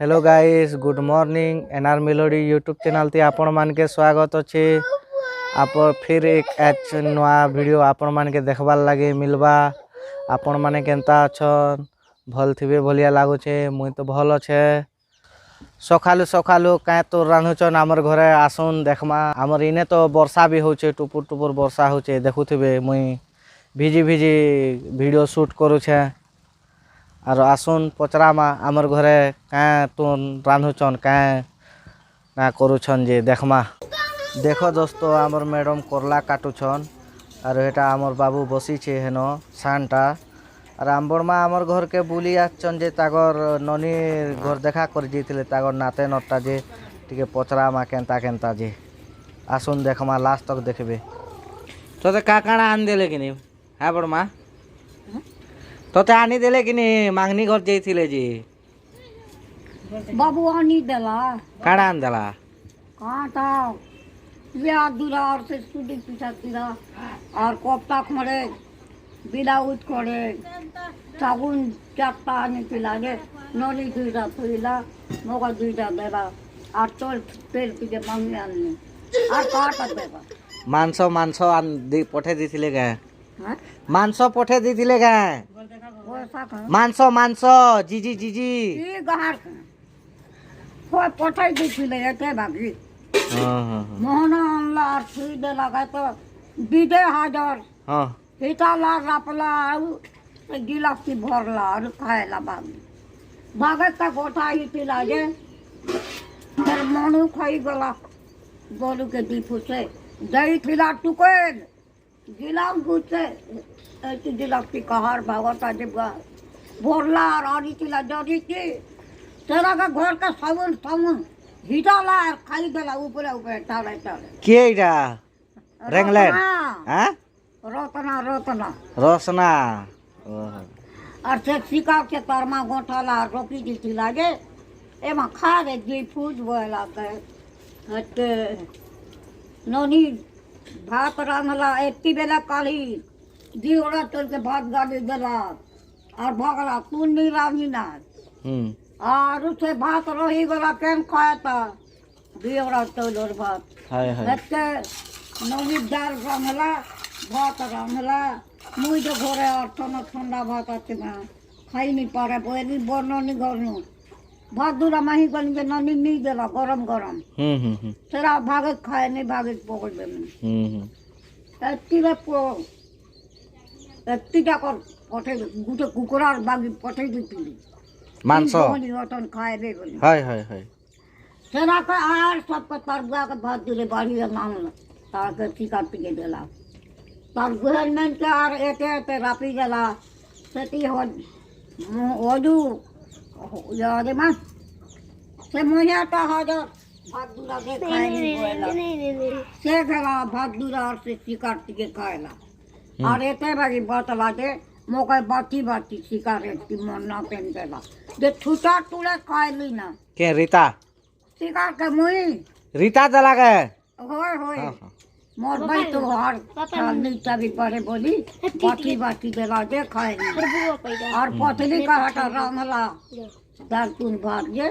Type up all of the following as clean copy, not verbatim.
Hello guys good morning NR melody YouTube channel ती आपण मान के स्वागत अच्छे। आप फिर एक एच नवा वीडियो आपण मान के देखबार लगे मिलवा। आपण माने केनता अछन भल थिबे भलिया लागुचे मुई तो भल अच्छे। सकालू सकालू क्या तो रांधुचन आमर घरे आसुन देखमा। आमर इने तो वर्षा भी होचे टुपुर टुपुर वर्षा होचे देखुथिबे मुई भिजी भिजी वीडियो शूट करूछे। और आसुन पचरामा आमर घरे क्या तुन रांधुचन क्या ना करूछन जे देखमा। देखो दोस्तों आमर मैडम करला काटुछन और एटा आमर बाबू बसी छे हेन सानटा। और आम्बरमा आमर घर के बुली आछन जे तागर ननी घर देखा कर जेतिले तागर नाते नटा जे टिके पचरामा केनता केनता जे आसुन देखमा लास्ट तक देखबे। तो का काना आन देले कि नहीं है बड़मा तो आनी देले कि नहीं मांगनी घर जाइथिले जी बाबू आनी देला काना आन देला कांटा या दूरा और से सुडी पिछा तीरा और कोफ्ता खड़े ब्लाउज खड़े साबुन चारटा आनी पिला दे नली दुईटा पिला मोगा दुईटा देला और तो तेल पीके मांगनी आनी और काटा देगा मांस मांस आन दे पठे दिथिले गा मांस पठे दिथिले गा मांस मांस जीजी जीजी ई गहार कोई पठाई दिथिले एते भागी मोहना अल्लाह और सुई दे लगा तो बीदे हजार हां हिताला रापला गिलास की भरला और खाएला भागे का गोठा ही पिला जे फिर मनु खाई गला बोलू के दीपू से दही पिला टुके गिलास गुचे ऐसी गिलास की कहार भागता जब भरला और आरी पिला जरी की तेरा का घर का साबुन साबुन हिताला और खाई गला ऊपर ऊपर टाले टाले के इटा रेंगलैंड हैं रोतना रोतना रोशना और से शिकार के तरमा गोठाला रोकी दी लागे एमा खा रे जी फूज बोला के हटे नोनी भात रांधला एत्ती बेला काली जी ओड़ा तोल के भात गाली देला और भगला तू नहीं रांधी ना और उसे भात रही गला केन खाया था जी ओड़ा तोल और भात हाय हाय हटे नोनी दाल रांधला भात रांधला मुई जो घरे और ठंडा भात आते ना खाई नहीं पारे बोली बनो नहीं गरनु भात दूरा माही गन के ननी नहीं देला गरम गरम तेरा भागे खाए नहीं भागे पकड़ दे एत्तीरे पो एत्तीटा कर पठे गुटे कुकुरार बागी पठे दितिली मांस अटन खाए दे बोली हाय हाय हाय तेरा का आर सब का तरबुआ का भात दिले बाड़ी नाम तार के टीका पिके देला तार गवर्नमेंट के आर एते रापी गेला सेती हो ओदू याद मा से मोया ता हाजर भात दूरा के खाए नहीं बोला से गला भात दूरा और से शिकार के खाएला और एते बागी बतला दे मोके बाती बाती शिकार की मरना पेन देला जे छुटा टुले खाए ली ना के रीता शिकार के मुई रीता दला गए होय होय मोर भाई तो हर नीचा भी पड़े बोली बाटी बाटी देला दे खाए और पतली का हटा रामला दाल तुन भात जे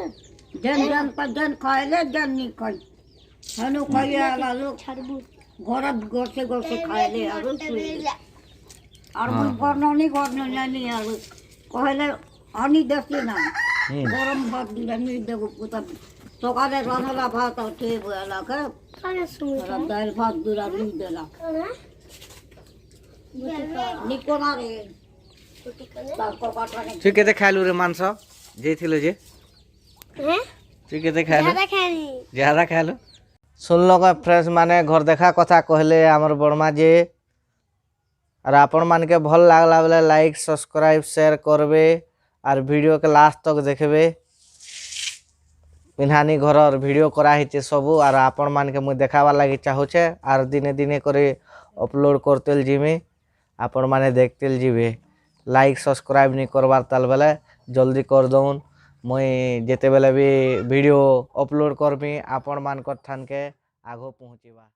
जन जन का जन खाए ले जन नहीं खाई हनु खाई आला लोग घरत गोसे गोसे खाए ले और गरनो नहीं और कहले आनी देसी ना गरम भात दिला नहीं देबो पुता सकाले रांधला भात और थे बोला के दाल भात दूरा नहीं देला निकोना रे ताको काटने तू केते खालु रे मांस जेथिलो जे हैं तू केते खालु ज्यादा खालु सुन लो का फ्रेंड्स माने घर देखा कथा कहले हमर बड़मा जे और आपण मान के भल लागला बेले लाइक सब्सक्राइब शेयर करबे और वीडियो के लास्ट तक देखबे। पिन्हानी घर और वीडियो करा हिचे सबू और आपण मान के मुझे देखावा लगी चाहूचे और दिने दिने करे अपलोड करतेल जिमी आपण माने देखतेल जीवे। लाइक सब्सक्राइब नहीं करवार ताल बेले जल्दी कर दउन मुई जेते बेले भी वीडियो अपलोड करमी आपण मान ठान के आगो पहुँचीबा।